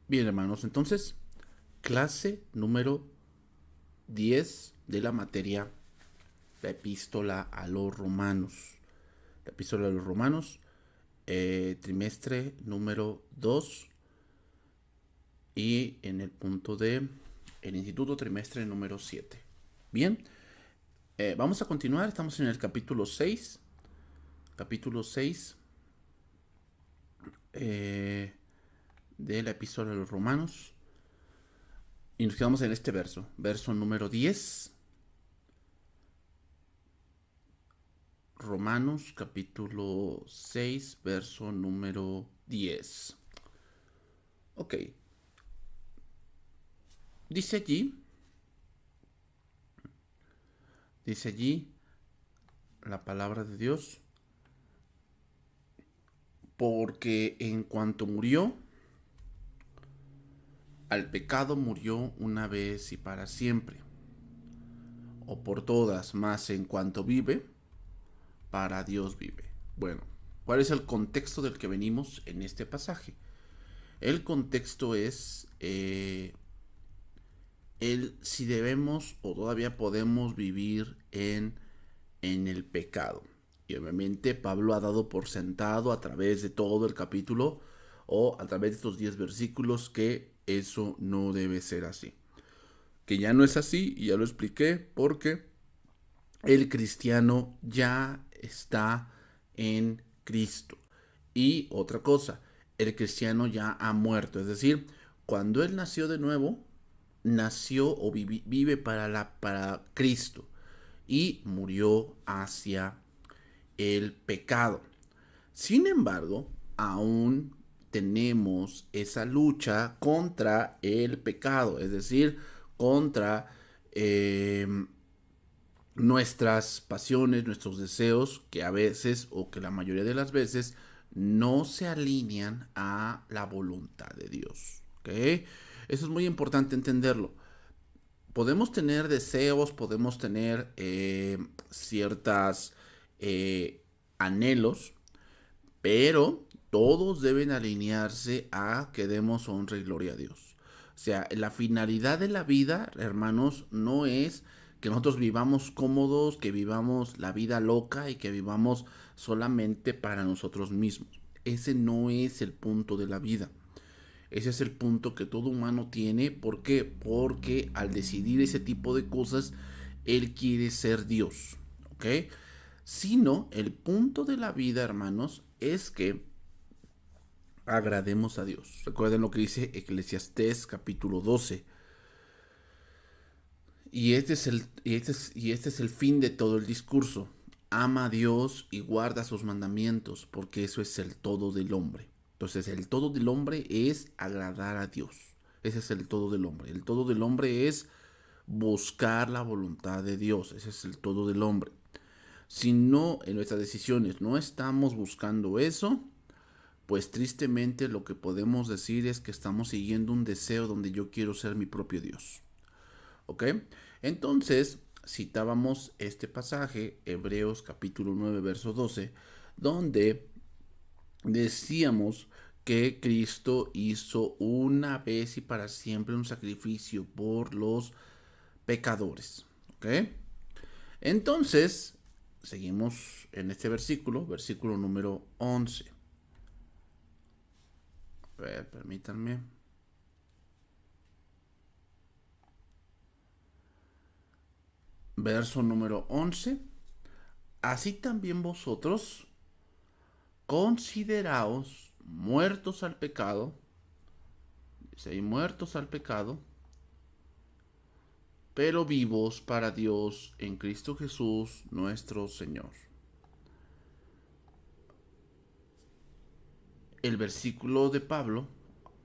Bien, hermanos, entonces, clase número 10 de la materia, la epístola a los romanos. La epístola a los romanos, trimestre número 2 y en el punto de el instituto trimestre número 7. Bien, vamos a continuar, estamos en el capítulo 6. Capítulo 6 de la epístola a los romanos. Y nos quedamos en este verso, verso número 10. Romanos capítulo 6, verso número 10. Ok. Dice allí, dice allí la palabra de Dios, porque en cuanto murió, al pecado murió una vez y para siempre, o por todas, más en cuanto vive, para Dios vive. Bueno, ¿cuál es el contexto del que venimos en este pasaje? El contexto es el si debemos o todavía podemos vivir en el pecado. Y obviamente Pablo ha dado por sentado a través de todo el capítulo o a través de estos 10 versículos que eso no debe ser así. Que ya no es así y ya lo expliqué porque el cristiano ya está en Cristo. Y otra cosa, el cristiano ya ha muerto. Es decir, cuando él nació de nuevo, nació o vive para Cristo y murió hacia el pecado. Sin embargo, aún tenemos esa lucha contra el pecado, es decir, contra nuestras pasiones, nuestros deseos, que a veces o que la mayoría de las veces no se alinean a la voluntad de Dios. ¿Ok? Eso es muy importante entenderlo. Podemos tener deseos, podemos tener ciertas anhelos, pero todos deben alinearse a que demos honra y gloria a Dios. O sea, la finalidad de la vida, hermanos, no es que nosotros vivamos cómodos, que vivamos la vida loca y que vivamos solamente para nosotros mismos. Ese no es el punto de la vida. Ese es el punto que todo humano tiene. ¿Por qué? Porque al decidir ese tipo de cosas, él quiere ser Dios. ¿Ok? Sino el punto de la vida, hermanos, es que agrademos a Dios. Recuerden lo que dice Eclesiastés capítulo 12. Y este es el fin de todo el discurso. Ama a Dios y guarda sus mandamientos, porque eso es el todo del hombre. Entonces, el todo del hombre es agradar a Dios. Ese es el todo del hombre. El todo del hombre es buscar la voluntad de Dios. Ese es el todo del hombre. Si no, en nuestras decisiones no estamos buscando eso, pues tristemente lo que podemos decir es que estamos siguiendo un deseo donde yo quiero ser mi propio Dios. ¿Ok? Entonces, citábamos este pasaje, Hebreos capítulo 9, verso 12, donde decíamos que Cristo hizo una vez y para siempre un sacrificio por los pecadores. ¿Ok? Entonces, seguimos en este versículo, versículo número 11. A ver, permítanme. Verso número 11. Así también vosotros consideraos muertos al pecado, dice ahí, muertos al pecado, pero vivos para Dios en Cristo Jesús nuestro Señor. El versículo de Pablo,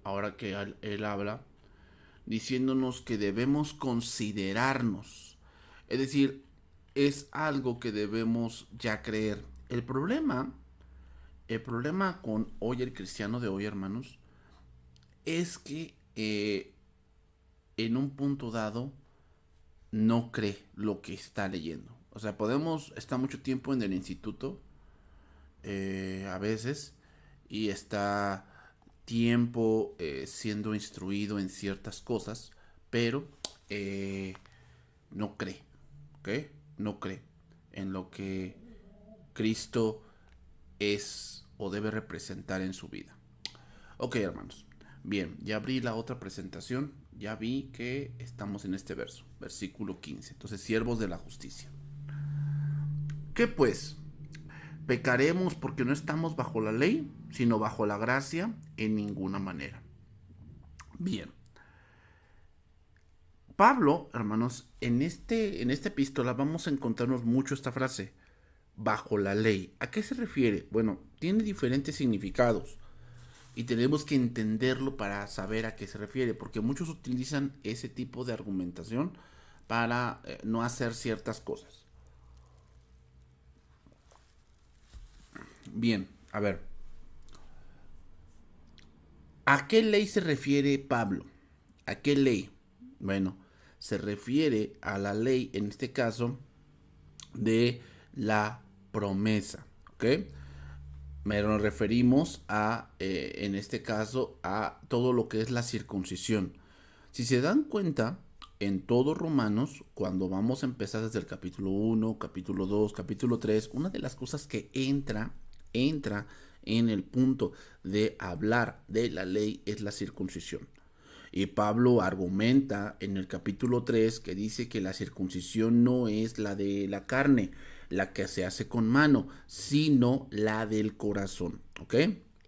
ahora que él habla, diciéndonos que debemos considerarnos, es decir, es algo que debemos ya creer. El problema con hoy el cristiano de hoy, hermanos, es que en un punto dado no cree lo que está leyendo. O sea, podemos estar mucho tiempo en el instituto, a veces, y está tiempo siendo instruido en ciertas cosas, pero no cree, ¿ok? No cree en lo que Cristo es o debe representar en su vida. Ok, hermanos. Bien, ya abrí la otra presentación. Ya vi que estamos en este verso, versículo 15. Entonces, siervos de la justicia. ¿Qué pues? ¿Pecaremos porque no estamos bajo la ley, sino bajo la gracia? En ninguna manera. Bien. Pablo, hermanos, en esta epístola vamos a encontrarnos mucho esta frase, bajo la ley. ¿A qué se refiere? Bueno, tiene diferentes significados y tenemos que entenderlo para saber a qué se refiere, porque muchos utilizan ese tipo de argumentación para no hacer ciertas cosas. Bien, a ver. ¿A qué ley se refiere Pablo? ¿A qué ley? Bueno, se refiere a la ley, en este caso, de la promesa, ¿ok? Nos referimos a, en este caso, a todo lo que es la circuncisión. Si se dan cuenta, en todos Romanos, cuando vamos a empezar desde el capítulo 1, capítulo 2, capítulo 3, una de las cosas que entra en el punto de hablar de la ley es la circuncisión. Y Pablo argumenta en el capítulo 3 que dice que la circuncisión no es la de la carne, la que se hace con mano, sino la del corazón, ¿ok?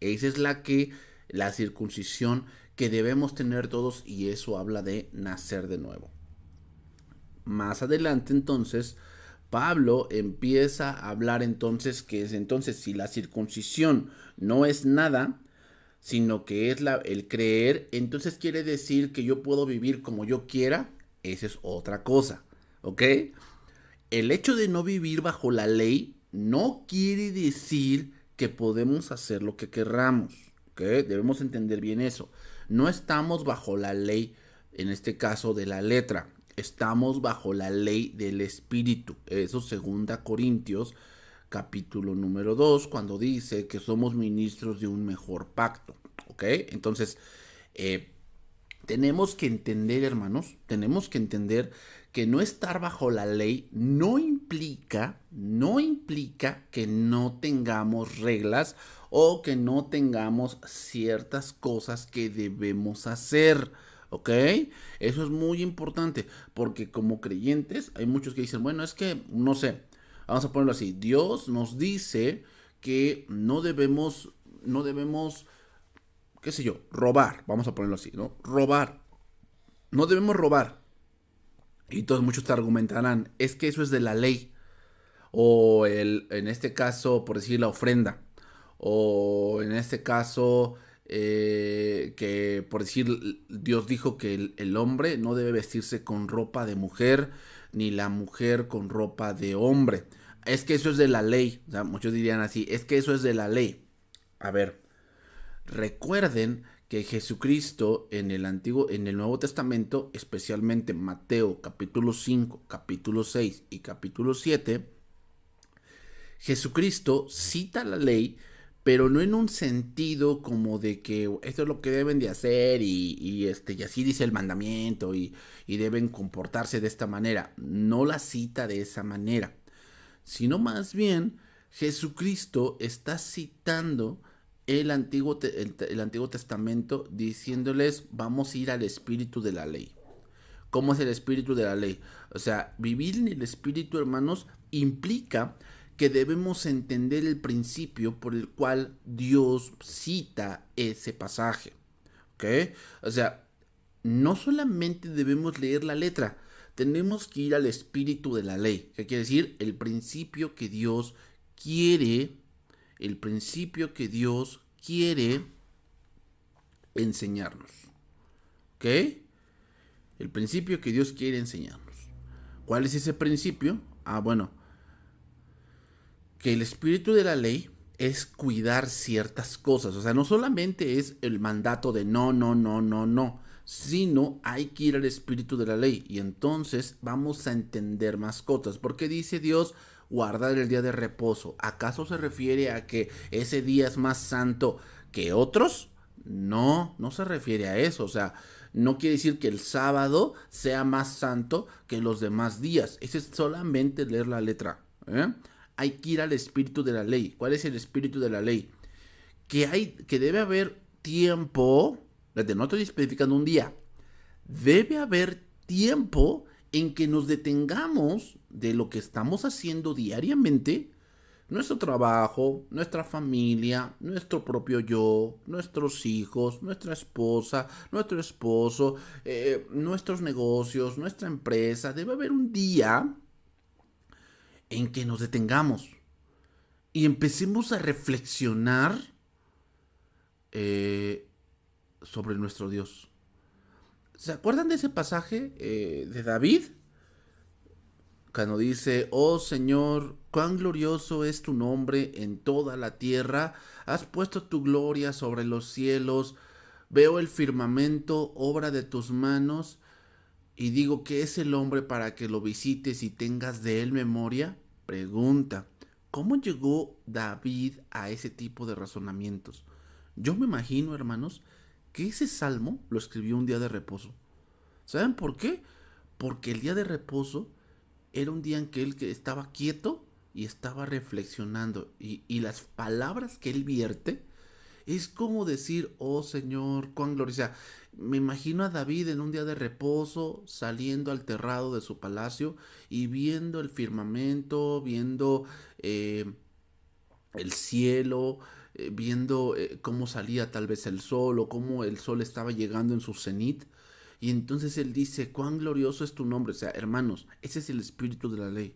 Esa es la circuncisión que debemos tener todos, y eso habla de nacer de nuevo. Más adelante entonces Pablo empieza a hablar entonces que es entonces si la circuncisión no es nada, sino que es el creer, entonces quiere decir que yo puedo vivir como yo quiera. Esa es otra cosa, ¿ok? El hecho de no vivir bajo la ley no quiere decir que podemos hacer lo que querramos, ¿ok? Debemos entender bien eso. No estamos bajo la ley, en este caso de la letra, estamos bajo la ley del espíritu. Eso 2 Corintios capítulo número 2, cuando dice que somos ministros de un mejor pacto, ¿ok? Entonces, tenemos que entender, hermanos, tenemos que entender que no estar bajo la ley no implica que no tengamos reglas o que no tengamos ciertas cosas que debemos hacer, ¿ok? Eso es muy importante, porque como creyentes hay muchos que dicen, bueno, es que, no sé, vamos a ponerlo así, Dios nos dice que no debemos, qué sé yo, robar, vamos a ponerlo así, ¿no? Robar. No debemos robar. Y todos muchos te argumentarán, es que eso es de la ley. O en este caso, por decir, la ofrenda. O en este caso, que por decir, Dios dijo que el hombre no debe vestirse con ropa de mujer, ni la mujer con ropa de hombre. Es que eso es de la ley. O sea, muchos dirían así, es que eso es de la ley. A ver, recuerden que Jesucristo en el Nuevo Testamento, especialmente Mateo capítulo 5, capítulo 6 y capítulo 7, Jesucristo cita la ley, pero no en un sentido como de que esto es lo que deben de hacer y así dice el mandamiento y deben comportarse de esta manera. No la cita de esa manera, sino más bien Jesucristo está citando el Antiguo Testamento diciéndoles vamos a ir al espíritu de la ley. ¿Cómo es el espíritu de la ley? O sea, vivir en el espíritu, hermanos, implica que debemos entender el principio por el cual Dios cita ese pasaje. ¿Ok? O sea, no solamente debemos leer la letra, tenemos que ir al espíritu de la ley. ¿Qué quiere decir? Quiere, el principio que Dios quiere enseñarnos. ¿Ok? El principio que Dios quiere enseñarnos. ¿Cuál es ese principio? Bueno, que el espíritu de la ley es cuidar ciertas cosas. O sea, no solamente es el mandato de no, no, no, no, no, sino hay que ir al espíritu de la ley. Y entonces vamos a entender más cosas. ¿Por qué dice Dios guardar el día de reposo? ¿Acaso se refiere a que ese día es más santo que otros? No, no se refiere a eso. O sea, no quiere decir que el sábado sea más santo que los demás días. Eso es solamente leer la letra. ¿Eh? Hay que ir al espíritu de la ley. ¿Cuál es el espíritu de la ley? Que debe haber tiempo. No estoy especificando un día. Debe haber tiempo en que nos detengamos de lo que estamos haciendo diariamente, nuestro trabajo, nuestra familia, nuestro propio yo, nuestros hijos, nuestra esposa, nuestro esposo, nuestros negocios, nuestra empresa. Debe haber un día en que nos detengamos y empecemos a reflexionar eh, sobre nuestro Dios. ¿Se acuerdan de ese pasaje de David? Cuando dice, oh Señor, cuán glorioso es tu nombre en toda la tierra, has puesto tu gloria sobre los cielos, veo el firmamento, obra de tus manos, y digo, ¿qué es el hombre para que lo visites y tengas de él memoria? Pregunta, ¿cómo llegó David a ese tipo de razonamientos? Yo me imagino, hermanos, que ese salmo lo escribió un día de reposo. ¿Saben por qué? Porque el día de reposo era un día en que él estaba quieto y estaba reflexionando. Y las palabras que él vierte es como decir, oh Señor, cuán gloriosa. O sea, me imagino a David en un día de reposo, saliendo al terrado de su palacio y viendo el firmamento, viendo el cielo, viendo cómo salía tal vez el sol o cómo el sol estaba llegando en su cenit. Y entonces él dice, cuán glorioso es tu nombre. O sea, hermanos, ese es el espíritu de la ley.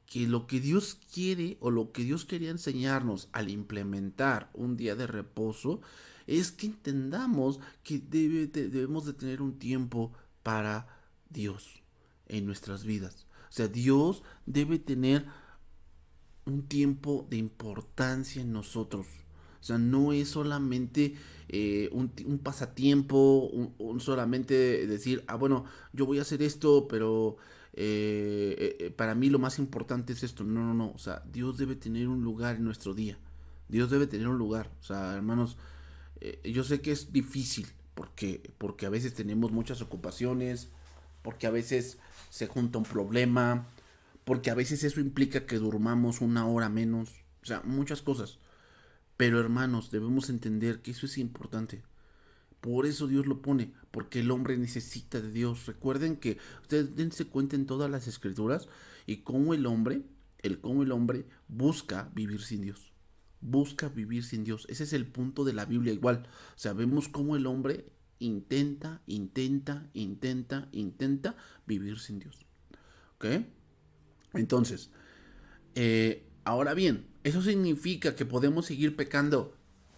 Que lo que Dios quiere o lo que Dios quería enseñarnos al implementar un día de reposo es que entendamos que debemos de tener un tiempo para Dios en nuestras vidas. O sea, Dios debe tener un tiempo de importancia en nosotros. O sea, no es solamente un pasatiempo, solamente decir, ah, bueno, yo voy a hacer esto, pero para mí lo más importante es esto. No, no, no. O sea, Dios debe tener un lugar en nuestro día. Dios debe tener un lugar. O sea, hermanos, yo sé que es difícil porque a veces tenemos muchas ocupaciones, porque a veces se junta un problema, porque a veces eso implica que durmamos una hora menos, o sea, muchas cosas. Pero hermanos, debemos entender que eso es importante. Por eso Dios lo pone, porque el hombre necesita de Dios. Recuerden que ustedes dense cuenta en todas las escrituras y cómo el hombre busca vivir sin Dios. Busca vivir sin Dios. Ese es el punto de la Biblia igual. O sea, vemos cómo el hombre intenta vivir sin Dios. ¿Ok? Entonces, ahora bien, ¿eso significa que podemos seguir pecando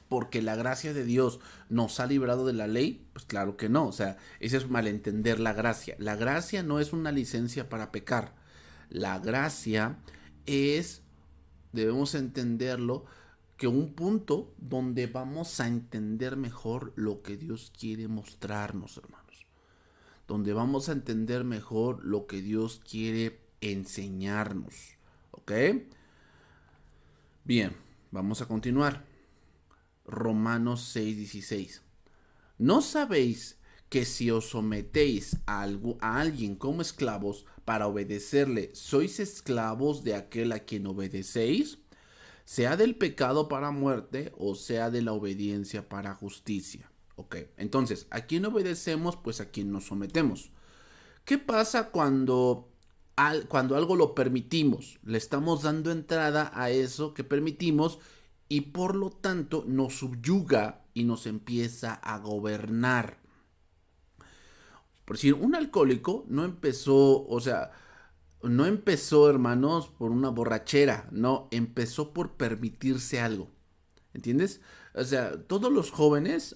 porque la gracia de Dios nos ha librado de la ley? Pues claro que no, o sea, ese es malentender la gracia. La gracia no es una licencia para pecar. La gracia es, debemos entenderlo, que un punto donde vamos a entender mejor lo que Dios quiere mostrarnos, hermanos. Donde vamos a entender mejor lo que Dios quiere enseñarnos. ¿Ok? Bien, vamos a continuar. Romanos 6:16. ¿No sabéis que si os sometéis a alguien como esclavos para obedecerle, sois esclavos de aquel a quien obedecéis? Sea del pecado para muerte o sea de la obediencia para justicia. Ok, entonces, ¿a quién obedecemos? Pues a quien nos sometemos. ¿Qué pasa cuando algo lo permitimos? Le estamos dando entrada a eso que permitimos y por lo tanto nos subyuga y nos empieza a gobernar. Por decir, un alcohólico no empezó, o sea, no empezó, hermanos, por una borrachera, no, empezó por permitirse algo. ¿Entiendes? O sea, todos los jóvenes,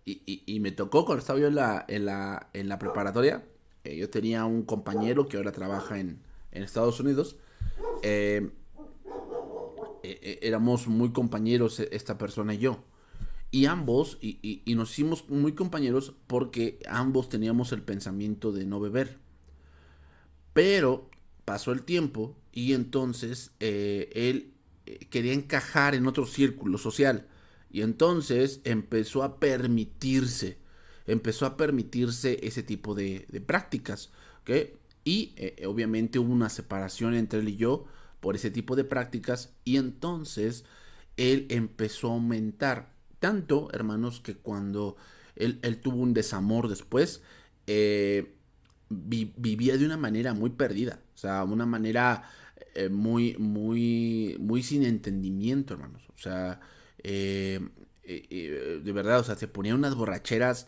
y me tocó cuando estaba yo en la preparatoria, yo tenía un compañero que ahora trabaja en Estados Unidos. eh, Éramos muy compañeros esta persona y yo. Y ambos, y nos hicimos muy compañeros porque ambos teníamos el pensamiento de no beber. Pero pasó el tiempo y entonces él quería encajar en otro círculo social. Y entonces empezó a permitirse ese tipo de prácticas, ¿ok? Y obviamente hubo una separación entre él y yo por ese tipo de prácticas, y entonces él empezó a aumentar. Tanto, hermanos, que cuando él tuvo un desamor después, vivía de una manera muy perdida, o sea, una manera muy sin entendimiento, hermanos. O sea, de verdad, o sea, se ponía unas borracheras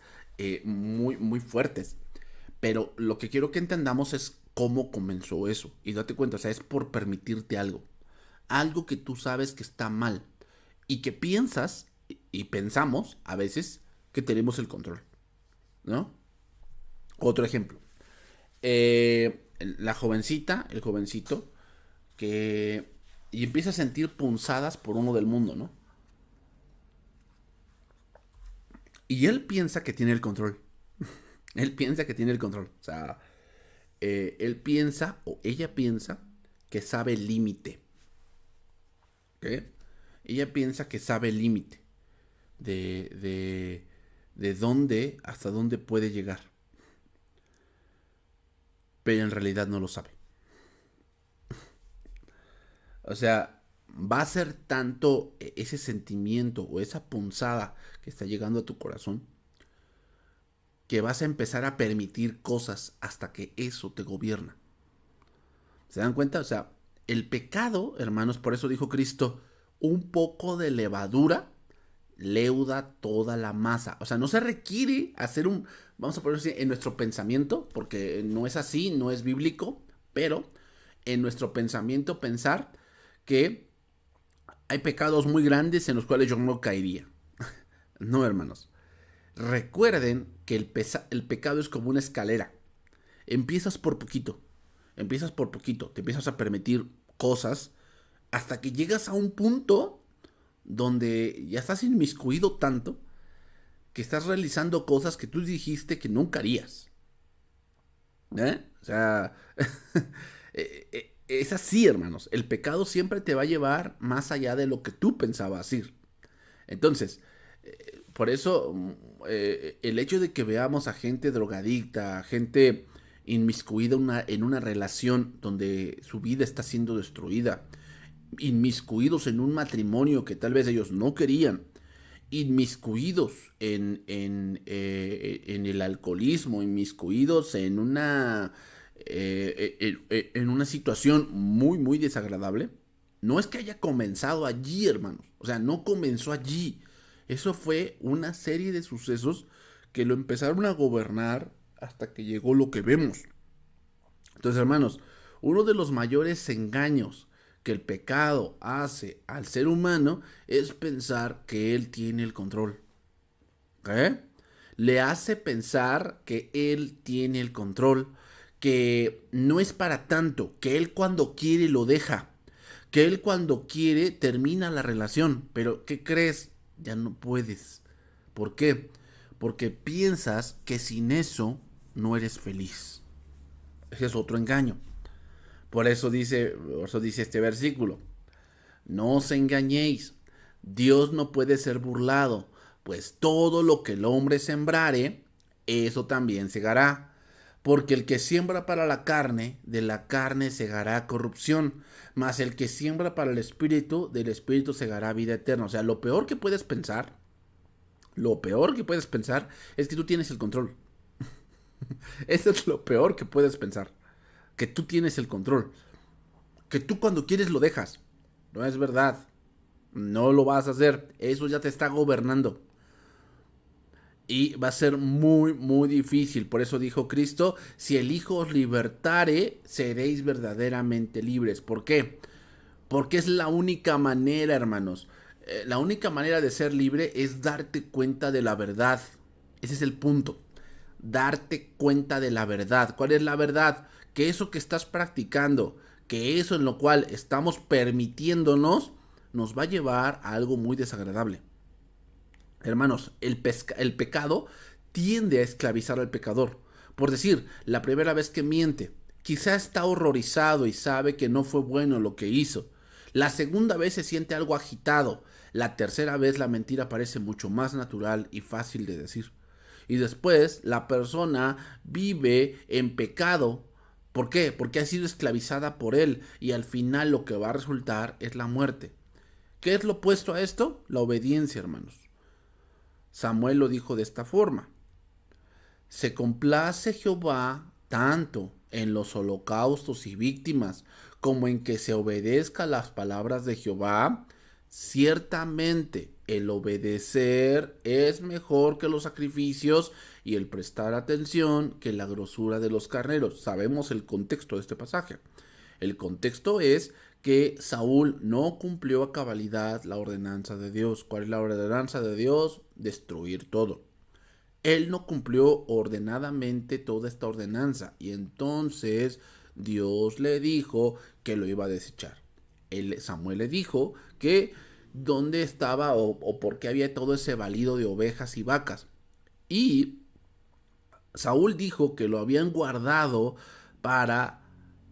muy fuertes. Pero lo que quiero que entendamos es cómo comenzó eso. Y date cuenta, o sea, es por permitirte algo. Algo que tú sabes que está mal. Y que piensas y pensamos a veces que tenemos el control, ¿no? Otro ejemplo. La jovencita, el jovencito, que... Y empieza a sentir punzadas por uno del mundo, ¿no? Y él piensa que tiene el control. Él piensa que tiene el control. O sea, él piensa o ella piensa que sabe el límite. ¿Ok? Ella piensa que sabe el límite de dónde, hasta dónde puede llegar. Pero en realidad no lo sabe. O sea, va a ser tanto ese sentimiento o esa punzada que está llegando a tu corazón que vas a empezar a permitir cosas hasta que eso te gobierna. ¿Se dan cuenta? O sea, el pecado, hermanos, por eso dijo Cristo, un poco de levadura leuda toda la masa. O sea, no se requiere hacer un, vamos a ponerlo así, en nuestro pensamiento, porque no es así, no es bíblico, pero en nuestro pensamiento pensar que hay pecados muy grandes en los cuales yo no caería. No, hermanos. Recuerden que el pecado es como una escalera. Empiezas por poquito, te empiezas a permitir cosas hasta que llegas a un punto donde ya estás inmiscuido tanto que estás realizando cosas que tú dijiste que nunca harías. ¿Eh? O sea, es así, hermanos. El pecado siempre te va a llevar más allá de lo que tú pensabas ir. Entonces, por eso el hecho de que veamos a gente drogadicta, a gente inmiscuida en una relación donde su vida está siendo destruida, inmiscuidos en un matrimonio que tal vez ellos no querían, inmiscuidos en el alcoholismo, inmiscuidos en una situación muy desagradable, no es que haya comenzado allí, hermanos. O sea, no comenzó allí. Eso fue una serie de sucesos que lo empezaron a gobernar hasta que llegó lo que vemos. Entonces, hermanos, uno de los mayores engaños que el pecado hace al ser humano es pensar que él tiene el control. ¿Eh? Le hace pensar que él tiene el control, que no es para tanto, que él cuando quiere lo deja, que él cuando quiere termina la relación, pero ¿qué crees? Ya no puedes. ¿Por qué? Porque piensas que sin eso no eres feliz. Ese es otro engaño. Por eso dice este versículo. No os engañéis. Dios no puede ser burlado, pues todo lo que el hombre sembrare, eso también segará. Porque el que siembra para la carne, de la carne segará corrupción, mas el que siembra para el espíritu, del espíritu segará vida eterna. O sea, lo peor que puedes pensar es que tú tienes el control. Eso es lo peor que puedes pensar, que tú tienes el control, que tú cuando quieres lo dejas. No es verdad, no lo vas a hacer, eso ya te está gobernando. Y va a ser muy difícil. Por eso dijo Cristo, si el Hijo os libertare, seréis verdaderamente libres. ¿Por qué? Porque es la única manera, hermanos. La única manera de ser libre es darte cuenta de la verdad. Ese es el punto. Darte cuenta de la verdad. ¿Cuál es la verdad? Que eso que estás practicando, que eso en lo cual estamos permitiéndonos, nos va a llevar a algo muy desagradable. Hermanos, el pecado tiende a esclavizar al pecador. Por decir, la primera vez que miente, quizá está horrorizado y sabe que no fue bueno lo que hizo. La segunda vez se siente algo agitado. La tercera vez la mentira parece mucho más natural y fácil de decir. Y después la persona vive en pecado. ¿Por qué? Porque ha sido esclavizada por él y al final lo que va a resultar es la muerte. ¿Qué es lo opuesto a esto? La obediencia, hermanos. Samuel lo dijo de esta forma: se complace Jehová tanto en los holocaustos y víctimas como en que se obedezca las palabras de Jehová. Ciertamente el obedecer es mejor que los sacrificios y el prestar atención que la grosura de los carneros. Sabemos el contexto de este pasaje. El contexto es que Saúl no cumplió a cabalidad la ordenanza de Dios. ¿Cuál es la ordenanza de Dios? Destruir todo. Él no cumplió ordenadamente toda esta ordenanza y entonces Dios le dijo que lo iba a desechar. Samuel le dijo que dónde estaba o por qué había todo ese balido de ovejas y vacas. Y Saúl dijo que lo habían guardado para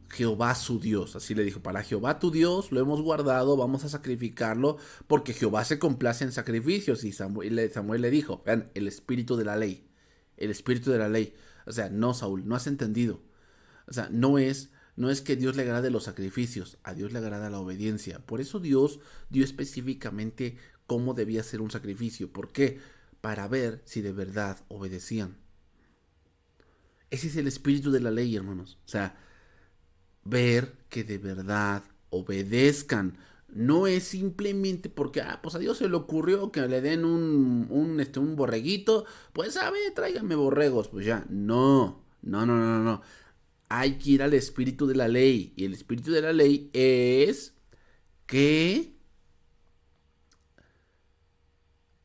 Jehová su Dios. Así le dijo: para Jehová tu Dios lo hemos guardado, vamos a sacrificarlo porque Jehová se complace en sacrificios. Y Samuel le dijo: vean, el espíritu de la ley, el espíritu de la ley. O sea, no, Saúl, no has entendido. O sea, no es que Dios le agrade los sacrificios, a Dios le agrada la obediencia. Por eso Dios dio específicamente cómo debía ser un sacrificio. ¿Por qué? Para ver si de verdad obedecían. Ese es el espíritu de la ley, hermanos. O sea, ver que de verdad obedezcan. No es simplemente porque, pues a Dios se le ocurrió que le den un borreguito, pues a ver, tráiganme borregos, pues ya. No, no, no, no, no. Hay que ir al espíritu de la ley. Y el espíritu de la ley es que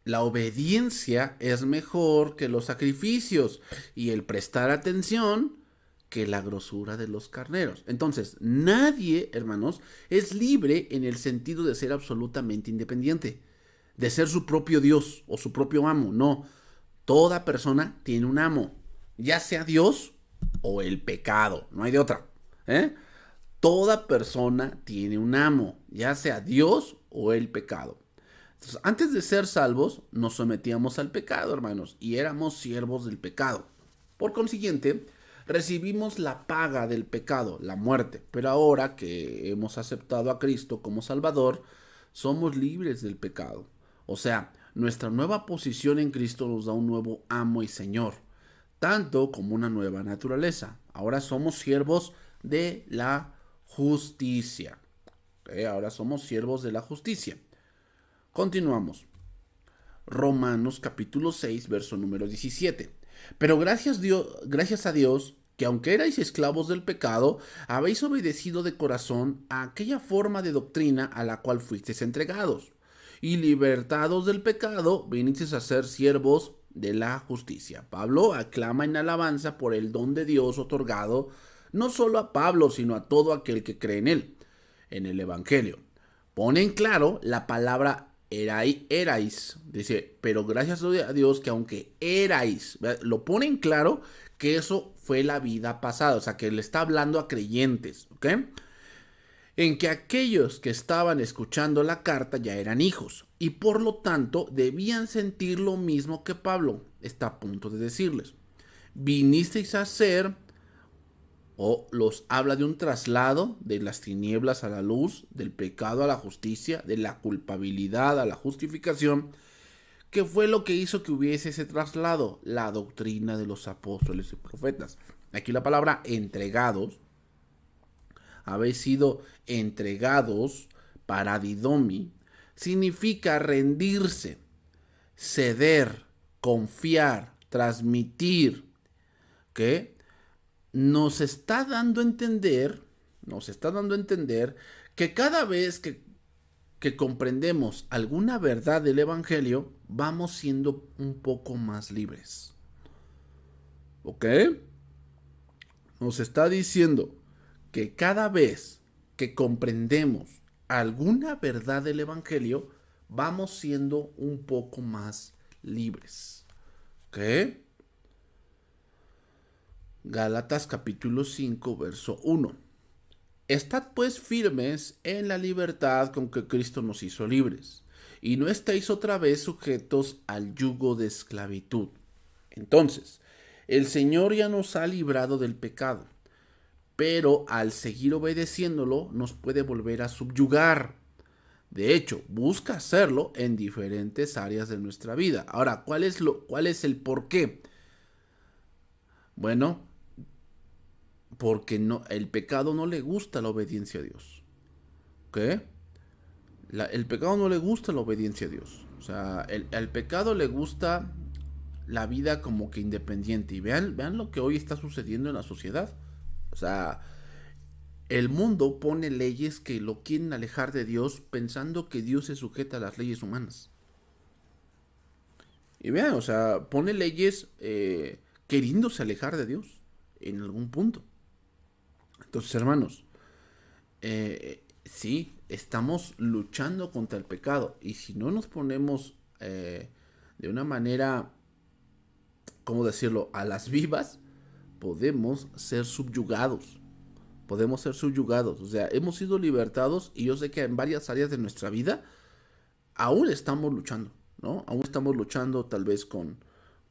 la obediencia es mejor que los sacrificios y el prestar atención que la grosura de los carneros. Entonces, nadie, hermanos, es libre en el sentido de ser absolutamente independiente, de ser su propio Dios o su propio amo. No, toda persona tiene un amo, ya sea Dios o el pecado, no hay de otra. ¿eh? Toda persona tiene un amo, ya sea Dios o el pecado. Entonces, antes de ser salvos, nos sometíamos al pecado, hermanos, y éramos siervos del pecado. Por consiguiente, recibimos la paga del pecado, la muerte. Pero ahora que hemos aceptado a Cristo como Salvador, somos libres del pecado. O sea, nuestra nueva posición en Cristo nos da un nuevo amo y Señor, tanto como una nueva naturaleza. Ahora somos siervos de la justicia. Ahora somos siervos de la justicia. Continuamos. Romanos capítulo 6, verso número 17. Pero gracias a Dios, que aunque erais esclavos del pecado, habéis obedecido de corazón a aquella forma de doctrina a la cual fuisteis entregados, y libertados del pecado, vinisteis a ser siervos de la justicia. Pablo aclama en alabanza por el don de Dios otorgado, no solo a Pablo, sino a todo aquel que cree en él, en el Evangelio. Pone en claro la palabra erais, dice, pero gracias a Dios que aunque erais, lo pone en claro que eso fue la vida pasada, o sea que le está hablando a creyentes, ¿ok? En que aquellos que estaban escuchando la carta ya eran hijos y por lo tanto debían sentir lo mismo que Pablo está a punto de decirles. Vinisteis a ser, o los habla de un traslado de las tinieblas a la luz, del pecado a la justicia, de la culpabilidad a la justificación. ¿Qué fue lo que hizo que hubiese ese traslado? La doctrina de los apóstoles y profetas. Aquí la palabra entregados, habéis sido entregados, paradidomi, significa rendirse, ceder, confiar, transmitir, ¿qué? Nos está dando a entender que cada vez que comprendemos alguna verdad del Evangelio, vamos siendo un poco más libres. ¿Ok? Nos está diciendo que cada vez que comprendemos alguna verdad del Evangelio, vamos siendo un poco más libres. ¿Ok? Gálatas capítulo 5, verso 1. Estad pues firmes en la libertad con que Cristo nos hizo libres, y no estéis otra vez sujetos al yugo de esclavitud. Entonces, el Señor ya nos ha librado del pecado, pero al seguir obedeciéndolo nos puede volver a subyugar. De hecho, busca hacerlo en diferentes áreas de nuestra vida. Ahora, ¿cuál es el por qué? Bueno, porque el pecado no le gusta la obediencia a Dios. ¿Ok? El pecado no le gusta la obediencia a Dios. O sea, el pecado le gusta la vida como que independiente. Y vean lo que hoy está sucediendo en la sociedad. O sea, el mundo pone leyes que lo quieren alejar de Dios pensando que Dios se sujeta a las leyes humanas. Y vean, o sea, pone leyes queriéndose alejar de Dios en algún punto. Entonces, hermanos, sí, estamos luchando contra el pecado. Y si no nos ponemos de una manera, ¿cómo decirlo?, a las vivas, podemos ser subyugados. Podemos ser subyugados. O sea, hemos sido libertados y yo sé que en varias áreas de nuestra vida aún estamos luchando, ¿no? Aún estamos luchando tal vez con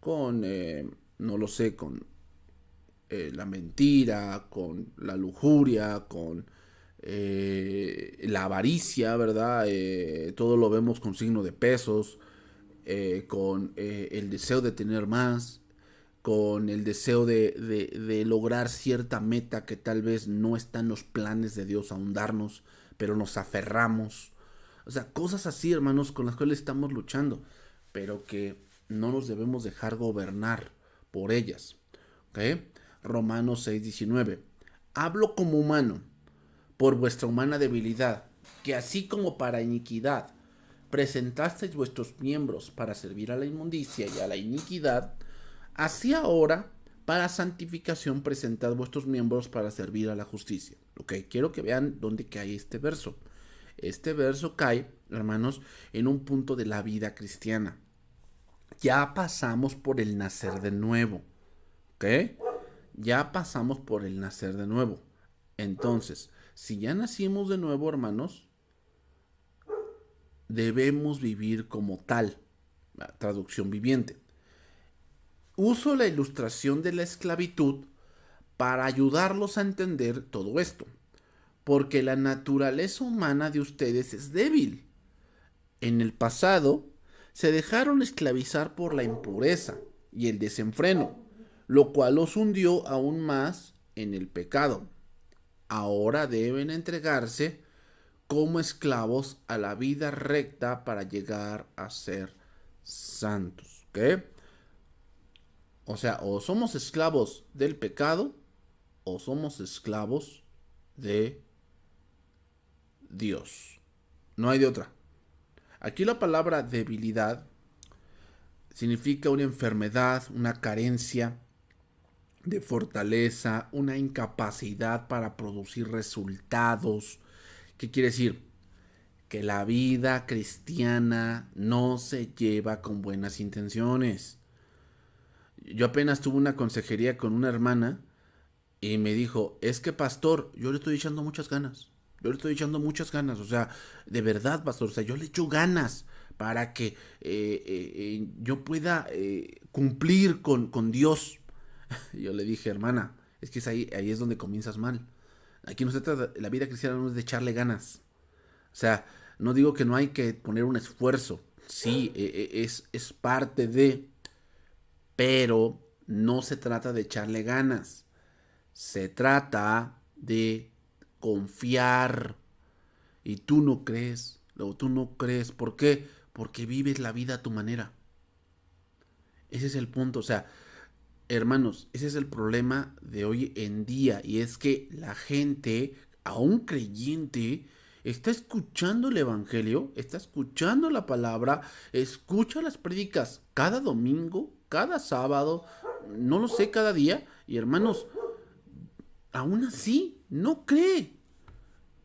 no lo sé, con la mentira, con la lujuria, con la avaricia, ¿verdad? Todo lo vemos con signo de pesos, con el deseo de tener más, con el deseo de lograr cierta meta que tal vez no está en los planes de Dios aún darnos, pero nos aferramos. O sea, cosas así, hermanos, con las cuales estamos luchando, pero que no nos debemos dejar gobernar por ellas. ¿Ok? Romanos 6:19. Hablo como humano, por vuestra humana debilidad, que así como para iniquidad presentasteis vuestros miembros para servir a la inmundicia y a la iniquidad, así ahora para santificación presentad vuestros miembros para servir a la justicia. Ok, quiero que vean dónde cae este verso. Este verso cae, hermanos, en un punto de la vida cristiana. Ya pasamos por el nacer de nuevo. ¿Ok? Ya pasamos por el nacer de nuevo. Entonces, si ya nacimos de nuevo, hermanos, debemos vivir como tal. Traducción viviente. Uso la ilustración de la esclavitud para ayudarlos a entender todo esto. Porque la naturaleza humana de ustedes es débil. En el pasado, se dejaron esclavizar por la impureza y el desenfreno, lo cual los hundió aún más en el pecado. Ahora deben entregarse como esclavos a la vida recta para llegar a ser santos. ¿Ok? O sea, o somos esclavos del pecado o somos esclavos de Dios. No hay de otra. Aquí la palabra debilidad significa una enfermedad, una carencia de fortaleza, una incapacidad para producir resultados. ¿Qué quiere decir? Que la vida cristiana no se lleva con buenas intenciones. Yo apenas tuve una consejería con una hermana y me dijo, es que pastor, yo le estoy echando muchas ganas. Yo le estoy echando muchas ganas. O sea, de verdad, pastor. O sea, yo le echo ganas para que yo pueda cumplir con Dios. Y yo le dije, hermana, es que ahí es donde comienzas mal. Aquí no se trata, la vida cristiana no es de echarle ganas. O sea, no digo que no hay que poner un esfuerzo. Sí, es parte de, pero no se trata de echarle ganas. Se trata de confiar. Y tú no crees. Luego tú no crees. ¿Por qué? Porque vives la vida a tu manera. Ese es el punto. O sea, hermanos, ese es el problema de hoy en día. Y es que la gente, aún creyente, está escuchando el Evangelio, está escuchando la palabra, escucha las prédicas cada domingo, cada sábado, no lo sé, cada día. Y hermanos, aún así, no cree.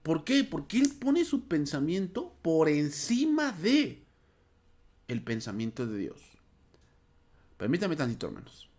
¿Por qué? Porque él pone su pensamiento por encima de el pensamiento de Dios. Permítame tantito, hermanos.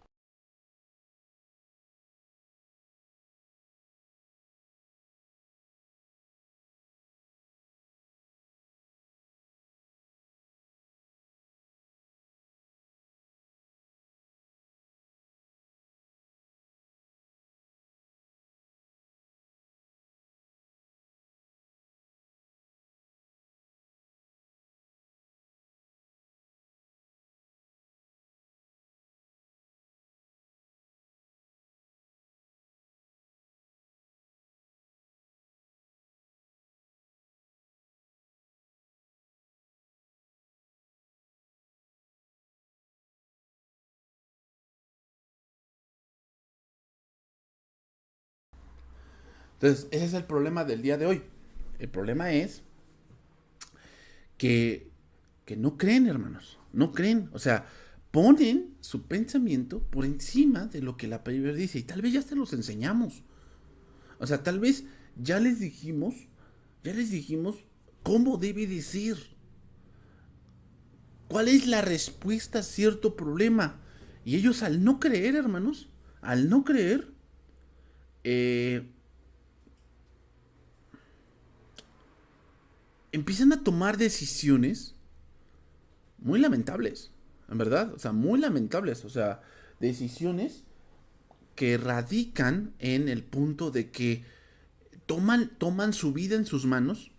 Entonces, ese es el problema del día de hoy. El problema es que, que no creen, hermanos. No creen. O sea, ponen su pensamiento por encima de lo que la Biblia dice. Y tal vez ya se los enseñamos. O sea, tal vez ya les dijimos cómo debe de ser. ¿Cuál es la respuesta a cierto problema? Y ellos al no creer, hermanos, al no creer, eh, empiezan a tomar decisiones muy lamentables, en verdad, o sea, muy lamentables, o sea, decisiones que radican en el punto de que toman su vida en sus manos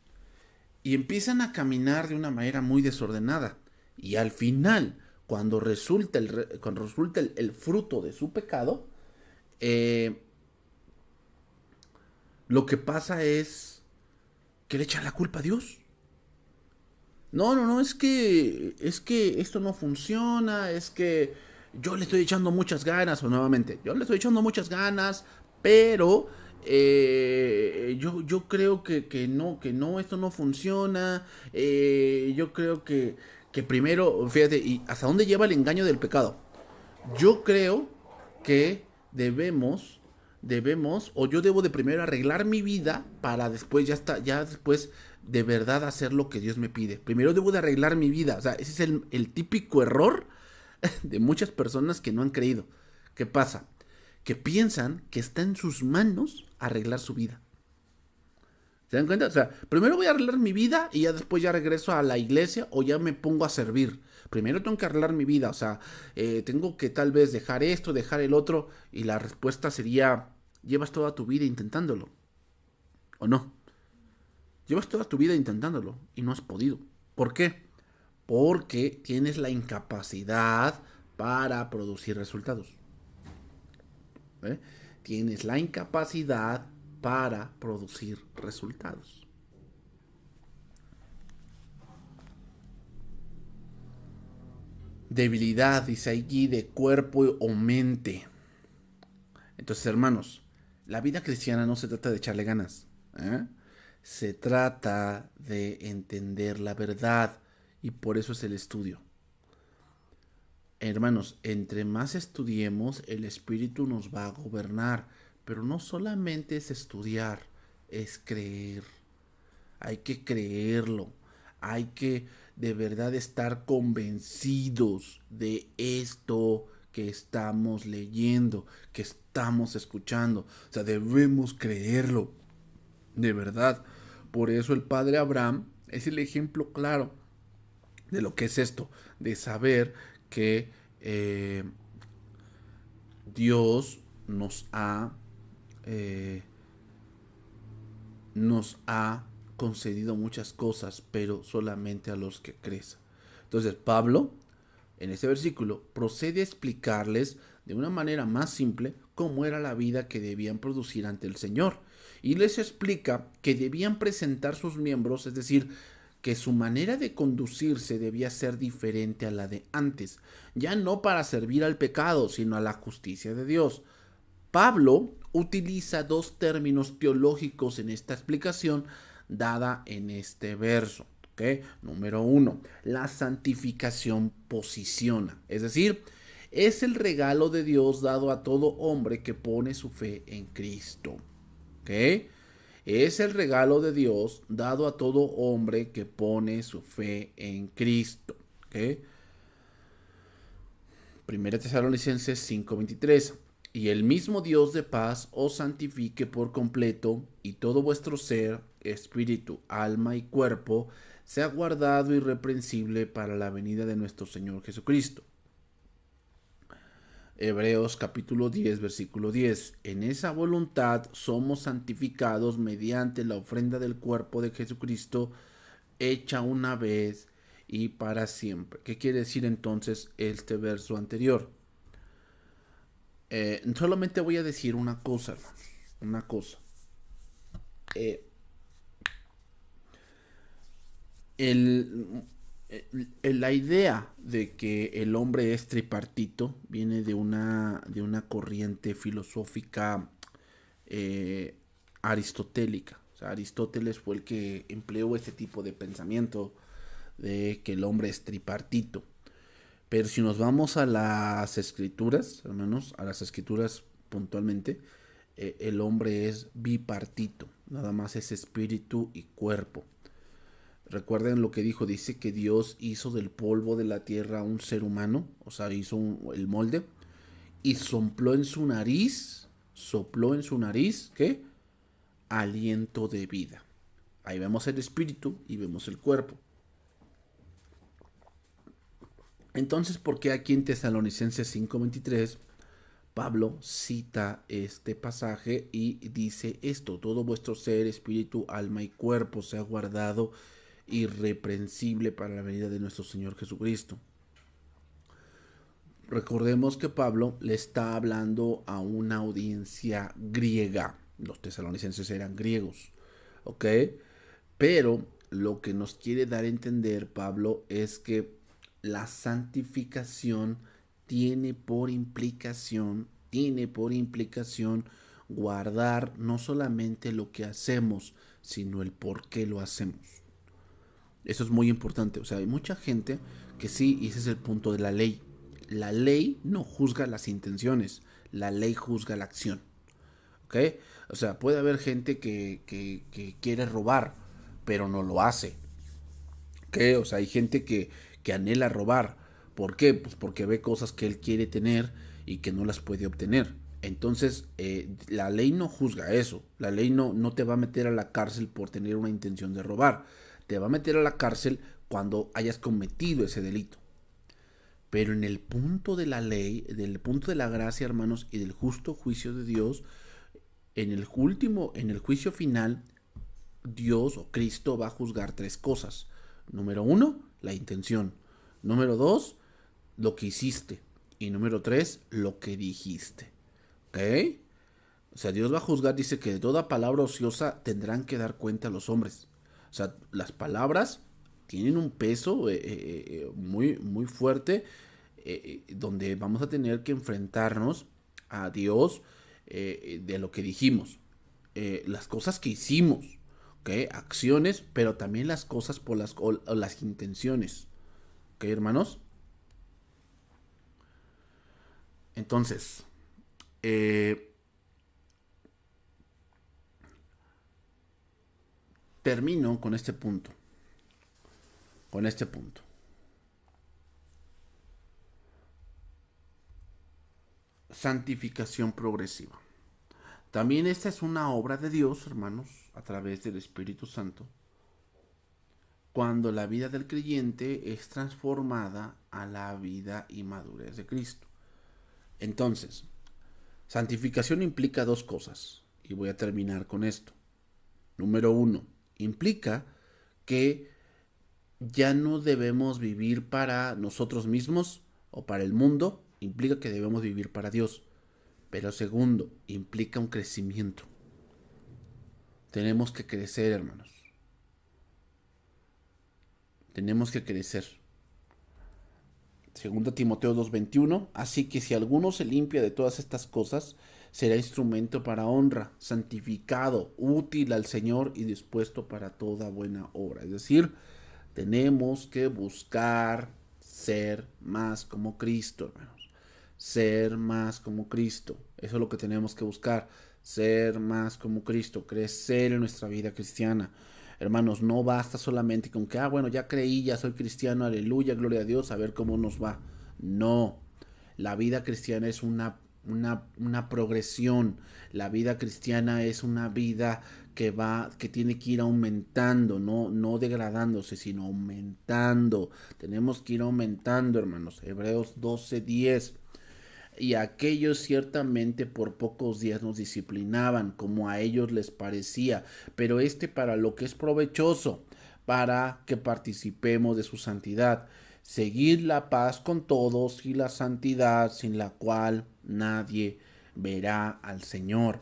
y empiezan a caminar de una manera muy desordenada. Y al final, cuando resulta el fruto de su pecado, eh, lo que pasa es que le echan la culpa a Dios. No, no, no, es que esto no funciona, es que yo le estoy echando muchas ganas, o nuevamente, yo le estoy echando muchas ganas, pero yo creo que no, esto no funciona, yo creo que primero, fíjate, y hasta dónde lleva el engaño del pecado. Yo creo que o yo debo de primero arreglar mi vida para después ya después de verdad hacer lo que Dios me pide. Primero debo de arreglar mi vida. O sea, ese es el típico error de muchas personas que no han creído. ¿Qué pasa? Que piensan que está en sus manos arreglar su vida. ¿Se dan cuenta? O sea, primero voy a arreglar mi vida y ya después ya regreso a la iglesia o ya me pongo a servir. Primero tengo que arreglar mi vida, o sea, tengo que tal vez dejar esto, dejar el otro, y la respuesta sería, llevas toda tu vida intentándolo, ¿o no? Llevas toda tu vida intentándolo y no has podido. ¿Por qué? Porque tienes la incapacidad para producir resultados. ¿Eh? Tienes la incapacidad para producir resultados. Debilidad, dice allí, de cuerpo o mente. Entonces, hermanos, la vida cristiana no se trata de echarle ganas. ¿Eh? Se trata de entender la verdad y por eso es el estudio. Hermanos, entre más estudiemos, el Espíritu nos va a gobernar. Pero no solamente es estudiar, es creer. Hay que creerlo. Hay que de verdad estar convencidos de esto que estamos leyendo, que estamos escuchando. O sea, debemos creerlo. De verdad. Por eso el padre Abraham es el ejemplo claro de lo que es esto. De saber que Dios eh, nos ha concedido muchas cosas, pero solamente a los que crees. Entonces Pablo, en este versículo, procede a explicarles de una manera más simple cómo era la vida que debían producir ante el Señor. Y les explica que debían presentar sus miembros, es decir, que su manera de conducirse debía ser diferente a la de antes, ya no para servir al pecado, sino a la justicia de Dios. Pablo utiliza dos términos teológicos en esta explicación dada en este verso. ¿Okay? Número uno, la santificación posiciona, es decir, es el regalo de Dios dado a todo hombre que pone su fe en Cristo. ¿Okay? Es el regalo de Dios dado a todo hombre que pone su fe en Cristo. ¿Okay? Primera Tesalonicenses 5:23. Y el mismo Dios de paz os santifique por completo, y todo vuestro ser, espíritu, alma y cuerpo, sea guardado irreprensible para la venida de nuestro Señor Jesucristo. Hebreos capítulo 10, versículo 10. En esa voluntad somos santificados mediante la ofrenda del cuerpo de Jesucristo, hecha una vez y para siempre. ¿Qué quiere decir entonces este verso anterior? Solamente voy a decir una cosa, hermanos. Una cosa. Eh, la idea de que el hombre es tripartito viene de una corriente filosófica eh, aristotélica. O sea, Aristóteles fue el que empleó este tipo de pensamiento de que el hombre es tripartito. Pero si nos vamos a las escrituras, hermanos, a las escrituras puntualmente, el hombre es bipartito, nada más es espíritu y cuerpo. Recuerden lo que dijo, dice que Dios hizo del polvo de la tierra un ser humano, o sea, hizo el molde, y sopló en su nariz, ¿qué? Aliento de vida. Ahí vemos el espíritu y vemos el cuerpo. Entonces, ¿por qué aquí en Tesalonicenses 5:23 Pablo cita este pasaje y dice esto: todo vuestro ser, espíritu, alma y cuerpo sea guardado irreprensible para la venida de nuestro Señor Jesucristo? Recordemos que Pablo le está hablando a una audiencia griega. Los tesalonicenses eran griegos, ¿ok? Pero lo que nos quiere dar a entender Pablo es que la santificación tiene por implicación guardar no solamente lo que hacemos, sino el por qué lo hacemos. Eso es muy importante. O sea, hay mucha gente que sí, y ese es el punto de la ley. La ley no juzga las intenciones, la ley juzga la acción. ¿Ok? O sea, puede haber gente que quiere robar, pero no lo hace. ¿Ok? O sea, hay gente que anhela robar. ¿Por qué? Pues porque ve cosas que él quiere tener y que no las puede obtener. Entonces, la ley no juzga eso. La ley no te va a meter a la cárcel por tener una intención de robar. Te va a meter a la cárcel cuando hayas cometido ese delito. Pero en el punto de la ley, en el punto de la gracia, hermanos, y del justo juicio de Dios, en el juicio final, Dios o Cristo va a juzgar tres cosas. Número uno, la intención. Número dos, lo que hiciste. Y número tres, lo que dijiste. ¿Ok? O sea, Dios va a juzgar, dice que de toda palabra ociosa tendrán que dar cuenta a los hombres. O sea, las palabras tienen un peso muy, muy fuerte, donde vamos a tener que enfrentarnos a Dios de lo que dijimos, las cosas que hicimos, ¿okay? Acciones, pero también las cosas por o las intenciones, ¿ok, hermanos? Entonces, eh, termino con este punto, con este punto. Santificación progresiva. También esta es una obra de Dios, hermanos, a través del Espíritu Santo, cuando la vida del creyente es transformada a la vida y madurez de Cristo. Entonces, santificación implica dos cosas, y voy a terminar con esto. Número uno, implica que ya no debemos vivir para nosotros mismos o para el mundo, implica que debemos vivir para Dios. Pero segundo, implica un crecimiento. Tenemos que crecer, hermanos. Tenemos que crecer. Segundo Timoteo 2:21, así que si alguno se limpia de todas estas cosas, será instrumento para honra, santificado, útil al Señor y dispuesto para toda buena obra. Es decir, tenemos que buscar ser más como Cristo, hermanos. Ser más como Cristo. Eso es lo que tenemos que buscar. Ser más como Cristo. Crecer en nuestra vida cristiana. Hermanos, no basta solamente con que, bueno, ya creí, ya soy cristiano, aleluya, gloria a Dios, a ver cómo nos va. No. La vida cristiana es una progresión. La vida cristiana es una vida que tiene que ir aumentando, no degradándose, sino aumentando. Tenemos que ir aumentando, hermanos. Hebreos 12:10. Y aquellos ciertamente por pocos días nos disciplinaban, como a ellos les parecía, pero para lo que es provechoso, para que participemos de su santidad. Seguid la paz con todos y la santidad, sin la cual nadie verá al Señor.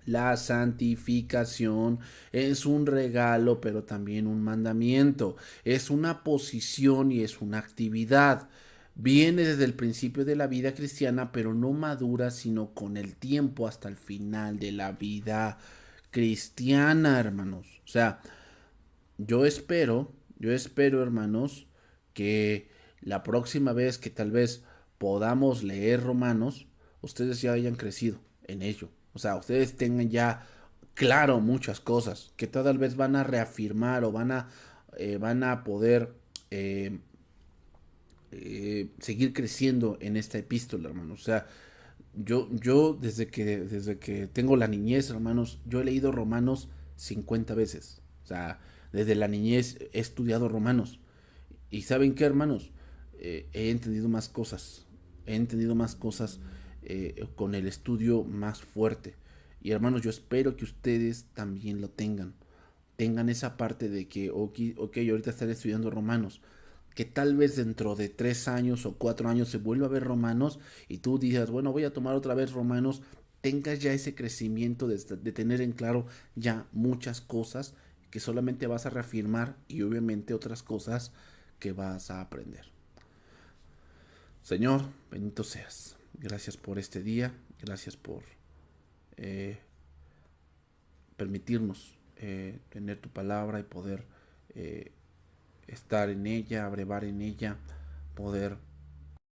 La santificación es un regalo, pero también un mandamiento. Es una posición y es una actividad. Viene desde el principio de la vida cristiana, pero no madura sino con el tiempo hasta el final de la vida cristiana, hermanos. O sea, yo espero, hermanos, que la próxima vez que tal vez podamos leer Romanos, ustedes ya hayan crecido en ello. O sea, ustedes tengan ya claro muchas cosas que tal vez van a reafirmar o van a poder eh, seguir creciendo en esta epístola, hermanos. O sea, yo desde que tengo la niñez, hermanos, yo he leído Romanos 50 veces. O sea, desde la niñez he estudiado Romanos. Y ¿saben qué, hermanos? He entendido más cosas. He entendido más cosas con el estudio más fuerte. Y hermanos, yo espero que ustedes también lo tengan. Tengan esa parte de que, ok, ahorita estaré estudiando Romanos, que tal vez dentro de 3 años o 4 años se vuelva a ver Romanos y tú digas, bueno, voy a tomar otra vez Romanos, tengas ya ese crecimiento de tener en claro ya muchas cosas que solamente vas a reafirmar y obviamente otras cosas que vas a aprender. Señor, bendito seas. Gracias por este día, gracias por eh, permitirnos tener tu palabra y poder eh, estar en ella, abrevar en ella, poder